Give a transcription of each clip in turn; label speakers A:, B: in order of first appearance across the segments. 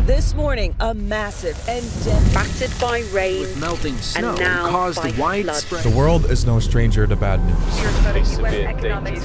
A: This morning, a massive and
B: battered by rain,
C: with melting snow
B: and now
C: caused
B: by
C: widespread.
D: The world is no stranger to bad news.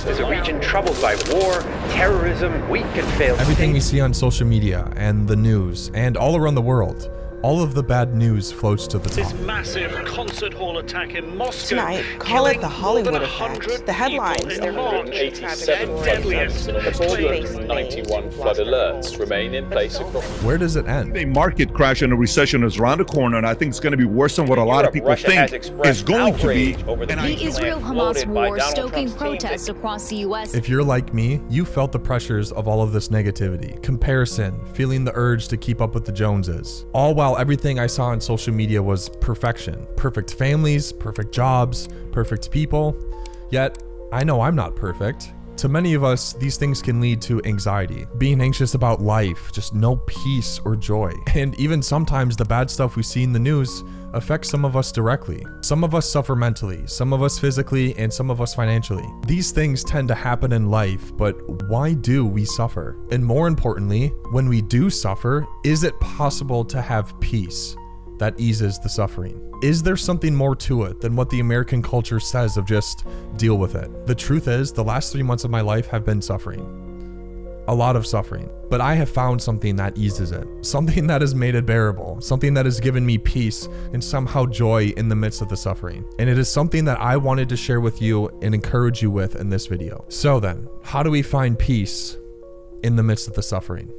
E: There's a region troubled by war, terrorism, weak and failed
D: Everything we
E: states.
D: see on social media and the news and all around the world, all of the bad news floats to the top.
F: This massive concert hall attack in Moscow.
G: Tonight, call it the Hollywood effect. The headlines.
F: In March,
H: 187
F: and
H: flood
F: deadliest.
H: events and 291 flood alerts remain in place across.
D: Where does it end?
I: A market crash and a recession is around the corner, and I think it's going to be worse than what a lot of people
H: Russia has
I: think
H: expressed
I: is going to be.
H: outrage over the
I: And
J: The Israel-Hamas war stoking protests across the U.S.
D: If you're like me, you felt the pressures of all of this negativity, comparison, feeling the urge to keep up with the Joneses, all while everything I saw on social media was perfection. Perfect families, perfect jobs, perfect people. Yet, I know I'm not perfect. To many of us, these things can lead to anxiety, being anxious about life, just no peace or joy. And even sometimes the bad stuff we see in the news affects some of us directly. Some of us suffer mentally, some of us physically, and some of us financially. These things tend to happen in life, but why do we suffer? And more importantly, when we do suffer, is it possible to have peace that eases the suffering? Is there something more to it than what the American culture says of just deal with it? The truth is, the last 3 months of my life have been suffering. A lot of suffering. But I have found something that eases it. Something that has made it bearable. Something that has given me peace and somehow joy in the midst of the suffering. And it is something that I wanted to share with you and encourage you with in this video. So then, how do we find peace in the midst of the suffering?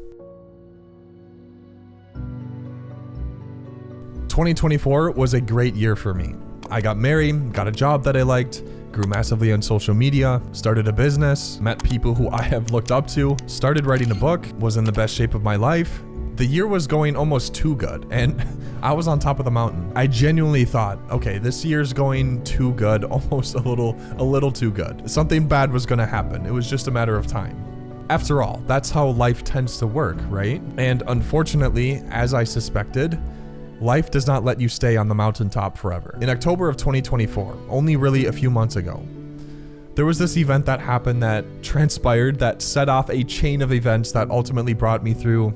D: 2024 was a great year for me. I got married, got a job that I liked, grew massively on social media, started a business, met people who I have looked up to, started writing a book, was in the best shape of my life. The year was going almost too good, and I was on top of the mountain. I genuinely thought, okay, this year's going too good, almost a little too good. Something bad was gonna happen. It was just a matter of time. After all, that's how life tends to work, right? And unfortunately, as I suspected, life does not let you stay on the mountaintop forever. In October of 2024, only really a few months ago, there was this event that happened that transpired that set off a chain of events that ultimately brought me through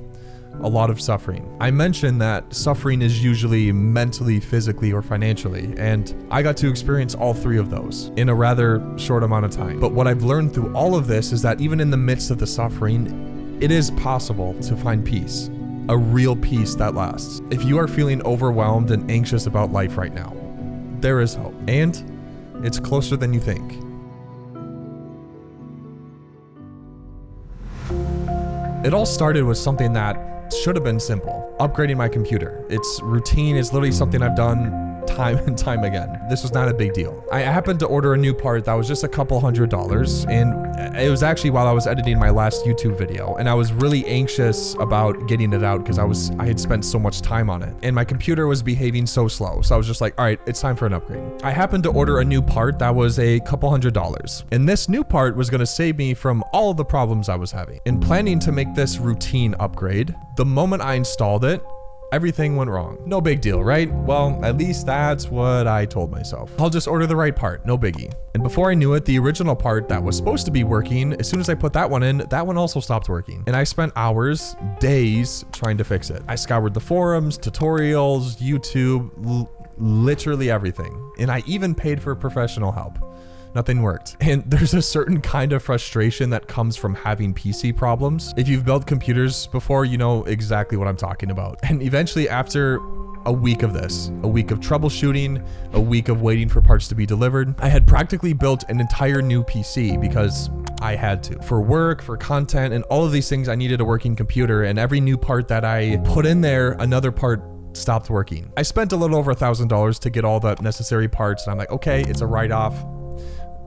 D: a lot of suffering. I mentioned that suffering is usually mentally, physically, or financially, and I got to experience all three of those in a rather short amount of time. But what I've learned through all of this is that even in the midst of the suffering, it is possible to find peace. A real peace that lasts. If you are feeling overwhelmed and anxious about life right now, there is hope, and it's closer than you think. It all started with something that should have been simple: upgrading my computer. It's routine, it's literally something I've done time and time again. This was not a big deal. I happened to order a new part that was just a couple $100s, and it was actually while I was editing my last YouTube video, and I was really anxious about getting it out because I had spent so much time on it, and my computer was behaving so slow. So I was just like, all right, it's time for an upgrade. I happened to order a new part that was a couple $100s, and this new part was going to save me from all of the problems I was having. In planning to make this routine upgrade, the moment I installed it, everything went wrong. No big deal, right? Well, at least that's what I told myself. I'll just order the right part, no biggie. And before I knew it, the original part that was supposed to be working, as soon as I put that one in, that one also stopped working. And I spent hours, days trying to fix it. I scoured the forums, tutorials, YouTube, literally everything. And I even paid for professional help. Nothing worked. And there's a certain kind of frustration that comes from having PC problems. If you've built computers before, you know exactly what I'm talking about. And eventually, after a week of this, a week of troubleshooting, a week of waiting for parts to be delivered, I had practically built an entire new PC because I had to. For work, for content, and all of these things, I needed a working computer, and every new part that I put in there, another part stopped working. I spent a little over $1,000 to get all the necessary parts, and I'm like, okay, it's a write-off.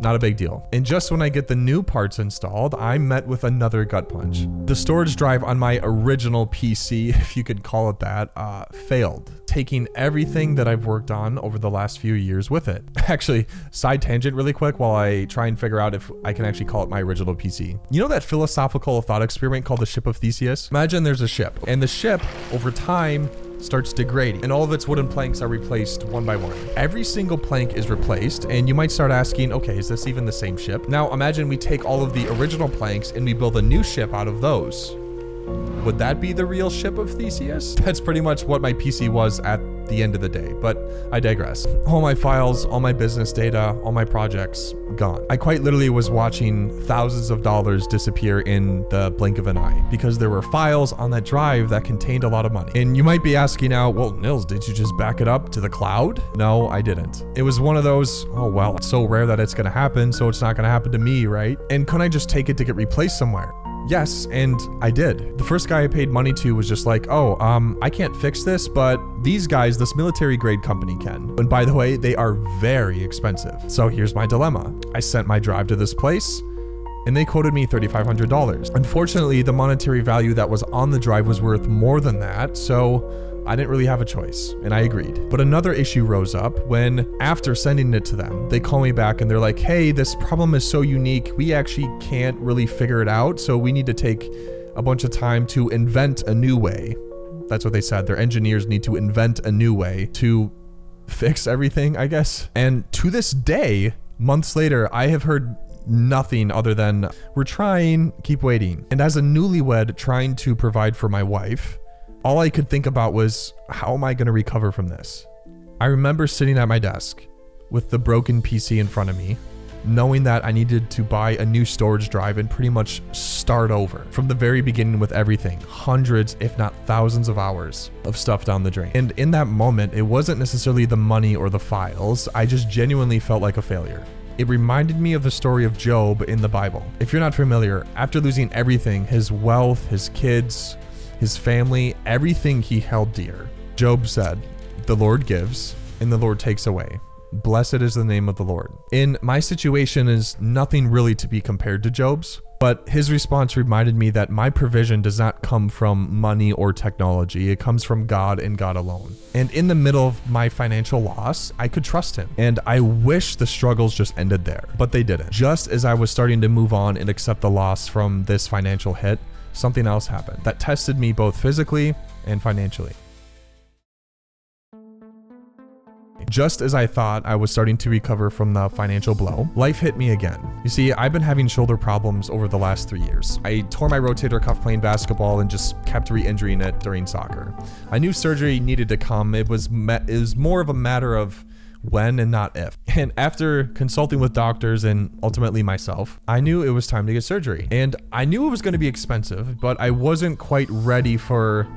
D: Not a big deal. And just when I get the new parts installed, I'm met with another gut punch. The storage drive on my original PC, if you could call it that, failed, taking everything that I've worked on over the last few years with it. Actually, side tangent really quick while I try and figure out if I can actually call it my original PC. You know that philosophical thought experiment called the Ship of Theseus? Imagine there's a ship, and the ship, over time, starts degrading, and all of its wooden planks are replaced one by one. Every single plank is replaced, and you might start asking, okay, is this even the same ship? Now imagine we take all of the original planks and we build a new ship out of those. Would that be the real ship of Theseus? That's pretty much what my PC was at the end of the day, but I digress. All my files, all my business data, all my projects, gone. I quite literally was watching thousands of dollars disappear in the blink of an eye because there were files on that drive that contained a lot of money. And you might be asking now, well, Nils, did you just back it up to the cloud? No, I didn't. It was one of those, oh, well, it's so rare that it's gonna happen, so it's not gonna happen to me, right? And couldn't I just take it to get replaced somewhere? Yes, and I did. The first guy I paid money to was just like, oh, I can't fix this, but these guys, this military grade company can. And by the way, they are very expensive. So here's my dilemma. I sent my drive to this place and they quoted me $3,500. Unfortunately, the monetary value that was on the drive was worth more than that, so I didn't really have a choice, and I agreed. But another issue rose up when, after sending it to them, they call me back and they're like, hey, this problem is so unique, we actually can't really figure it out, so we need to take a bunch of time to invent a new way. That's what they said. Their engineers need to invent a new way to fix everything, I guess. And to this day, months later, I have heard nothing other than, we're trying, keep waiting. And as a newlywed trying to provide for my wife, all I could think about was, how am I going to recover from this? I remember sitting at my desk with the broken PC in front of me, knowing that I needed to buy a new storage drive and pretty much start over from the very beginning with everything, hundreds, if not thousands of hours of stuff down the drain. And in that moment, it wasn't necessarily the money or the files. I just genuinely felt like a failure. It reminded me of the story of Job in the Bible. If you're not familiar, after losing everything, his wealth, his kids, his family, everything he held dear, Job said, the Lord gives and the Lord takes away. Blessed is the name of the Lord. In my situation is nothing really to be compared to Job's, but his response reminded me that my provision does not come from money or technology. It comes from God and God alone. And in the middle of my financial loss, I could trust him. And I wish the struggles just ended there, but they didn't. Just as I was starting to move on and accept the loss from this financial hit, something else happened that tested me both physically and financially. Just as I thought I was starting to recover from the financial blow, life hit me again. You see, I've been having shoulder problems over the last 3 years. I tore my rotator cuff playing basketball and just kept re-injuring it during soccer. I knew surgery needed to come. It was more of a matter of when and not if. And after consulting with doctors and ultimately myself, I knew it was time to get surgery. And I knew it was going to be expensive, but I wasn't quite ready for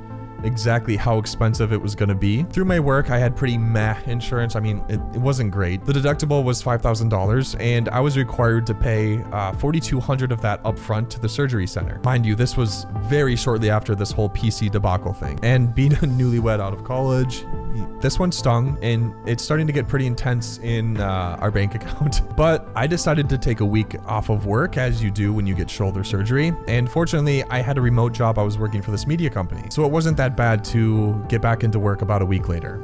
D: exactly how expensive it was going to be. Through my work, I had pretty meh insurance. I mean, it wasn't great. The deductible was $5,000 and I was required to pay $4,200 of that upfront to the surgery center. Mind you, this was very shortly after this whole PC debacle thing. And being a newlywed out of college, this one stung and it's starting to get pretty intense in our bank account. But I decided to take a week off of work, as you do when you get shoulder surgery. And fortunately, I had a remote job. I was working for this media company. So it wasn't that bad to get back into work about a week later.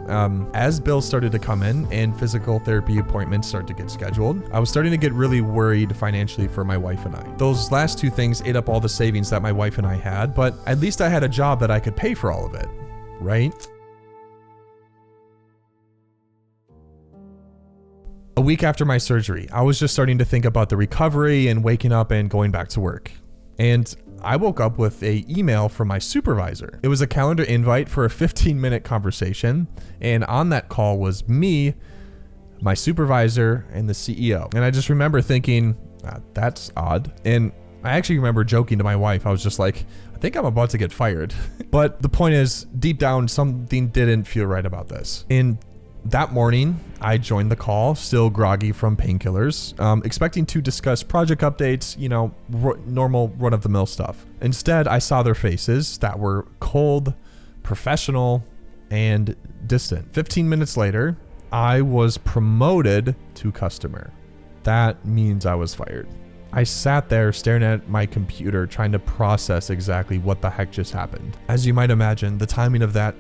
D: As bills started to come in and physical therapy appointments started to get scheduled, I was starting to get really worried financially for my wife and I. Those last two things ate up all the savings that my wife and I had, but at least I had a job that I could pay for all of it, right? A week after my surgery, I was just starting to think about the recovery and waking up and going back to work. And I woke up with an email from my supervisor. It was a calendar invite for a 15-minute conversation. And on that call was me, my supervisor, and the CEO. And I just remember thinking, that's odd. And I actually remember joking to my wife. I was just like, I think I'm about to get fired. But the point is, deep down, something didn't feel right about this. And that morning, I joined the call, still groggy from painkillers, expecting to discuss project updates, you know, normal run-of-the-mill stuff. Instead, I saw their faces that were cold, professional, and distant. 15 minutes later, I was promoted to customer. That means I was fired. I sat there staring at my computer, trying to process exactly what the heck just happened. As you might imagine, the timing of that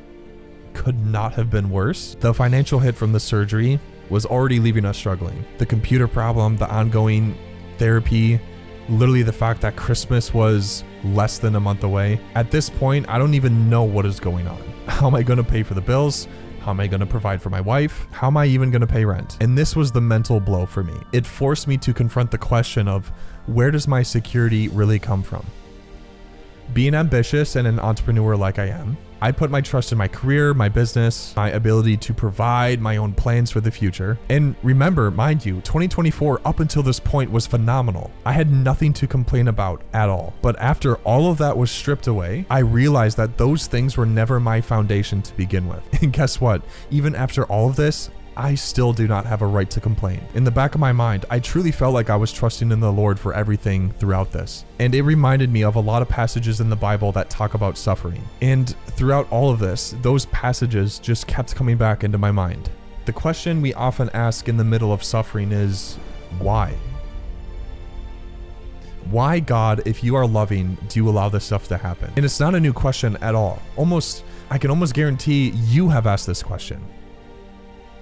D: could not have been worse. The financial hit from the surgery was already leaving us struggling. The computer problem, the ongoing therapy, literally the fact that Christmas was less than a month away. At this point, I don't even know what is going on. How am I going to pay for the bills? How am I going to provide for my wife? How am I even going to pay rent? And this was the mental blow for me. It forced me to confront the question of, where does my security really come from? Being ambitious and an entrepreneur like I am, I put my trust in my career, my business, my ability to provide my own plans for the future. And remember, mind you, 2024 up until this point was phenomenal. I had nothing to complain about at all. But after all of that was stripped away, I realized that those things were never my foundation to begin with. And guess what? Even after all of this, I still do not have a right to complain. In the back of my mind, I truly felt like I was trusting in the Lord for everything throughout this. And it reminded me of a lot of passages in the Bible that talk about suffering. And throughout all of this, those passages just kept coming back into my mind. The question we often ask in the middle of suffering is, why? Why, God, if you are loving, do you allow this stuff to happen? And it's not a new question at all. I can almost guarantee you have asked this question.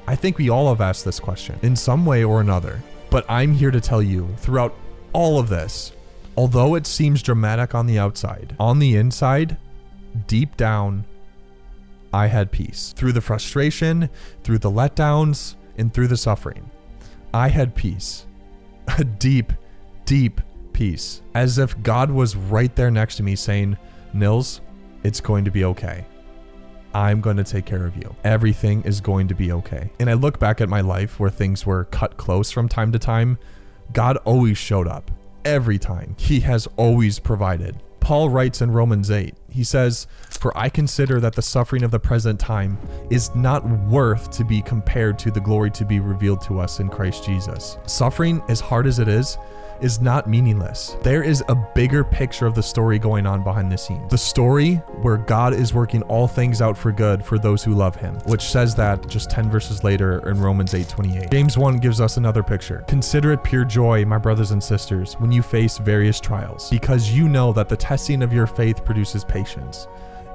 D: I think we all have asked this question in some way or another, but I'm here to tell you throughout all of this, although it seems dramatic on the outside, on the inside, deep down, I had peace. Through the frustration, through the letdowns, and through the suffering, I had peace. A deep, deep peace. As if God was right there next to me saying, Nils, it's going to be okay. I'm going to take care of you. Everything is going to be okay. And I look back at my life where things were cut close from time to time. God always showed up. Every time. He has always provided. Paul writes in Romans 8, he says, "For I consider that the suffering of the present time is not worth to be compared to the glory to be revealed to us in Christ Jesus." Suffering, as hard as it is not meaningless. There is a bigger picture of the story going on behind the scenes. The story where God is working all things out for good for those who love him, which says that just 10 verses later in Romans 8:28. James 1 gives us another picture. "Consider it pure joy, my brothers and sisters, when you face various trials, because you know that the testing of your faith produces patience.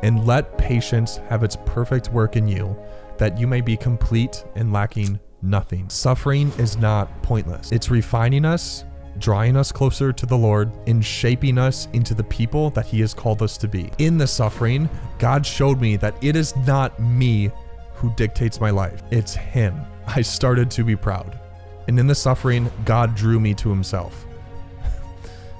D: And let patience have its perfect work in you, that you may be complete and lacking nothing." Suffering is not pointless. It's refining us, drawing us closer to the Lord, and shaping us into the people that he has called us to be. In the suffering, God showed me that it is not me who dictates my life. It's him. I started to be proud. And in the suffering, God drew me to himself.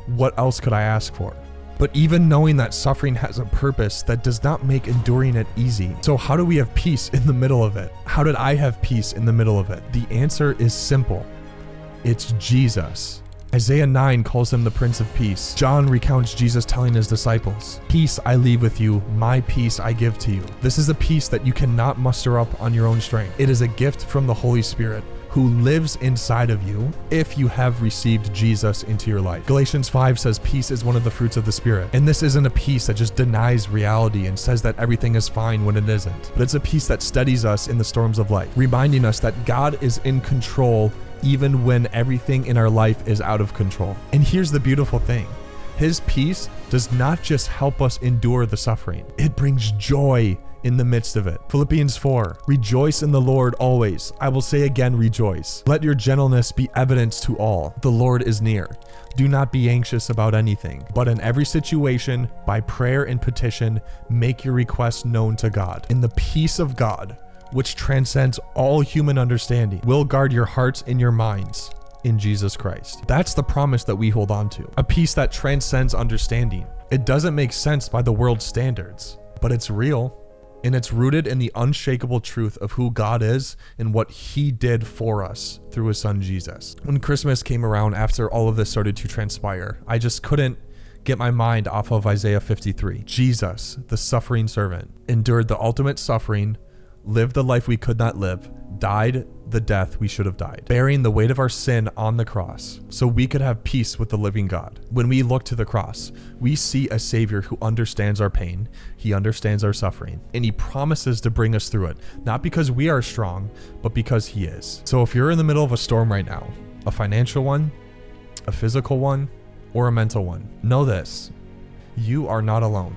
D: What else could I ask for? But even knowing that suffering has a purpose, that does not make enduring it easy. So how do we have peace in the middle of it? How did I have peace in the middle of it? The answer is simple. It's Jesus. Isaiah 9 calls him the Prince of Peace. John recounts Jesus telling his disciples, "Peace I leave with you, my peace I give to you." This is a peace that you cannot muster up on your own strength. It is a gift from the Holy Spirit, who lives inside of you if you have received Jesus into your life. Galatians 5 says peace is one of the fruits of the Spirit. And this isn't a peace that just denies reality and says that everything is fine when it isn't. But it's a peace that steadies us in the storms of life, reminding us that God is in control even when everything in our life is out of control. And here's the beautiful thing. His peace does not just help us endure the suffering. It brings joy in the midst of it. Philippians 4, "Rejoice in the Lord always. I will say again, rejoice. Let your gentleness be evident to all. The Lord is near. Do not be anxious about anything, but in every situation, by prayer and petition, make your requests known to God. And the peace of God, which transcends all human understanding, will guard your hearts and your minds in Jesus Christ." That's the promise that we hold on to. A peace that transcends understanding. It doesn't make sense by the world's standards, but it's real. And it's rooted in the unshakable truth of who God is and what he did for us through his son Jesus. When Christmas came around after all of this started to transpire, I just couldn't get my mind off of Isaiah 53. Jesus, the suffering servant, endured the ultimate suffering, lived the life we could not live, died the death we should have died, bearing the weight of our sin on the cross so we could have peace with the living God. When we look to the cross, we see a Savior who understands our pain, he understands our suffering, and he promises to bring us through it, not because we are strong, but because he is. So if you're in the middle of a storm right now, a financial one, a physical one, or a mental one, know this: you are not alone.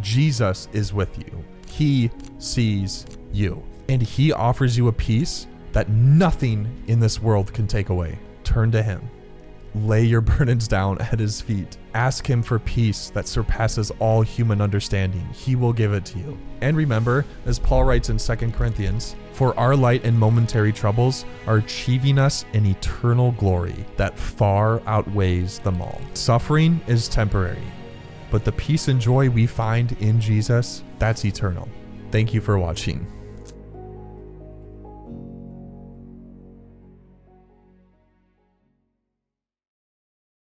D: Jesus is with you. He sees you, and he offers you a peace that nothing in this world can take away. Turn to him. Lay your burdens down at his feet. Ask him for peace that surpasses all human understanding. He will give it to you. And remember, as Paul writes in 2 Corinthians, "For our light and momentary troubles are achieving us an eternal glory that far outweighs them all." Suffering is temporary. but the peace and joy we find in Jesus, that's eternal. Thank you for watching.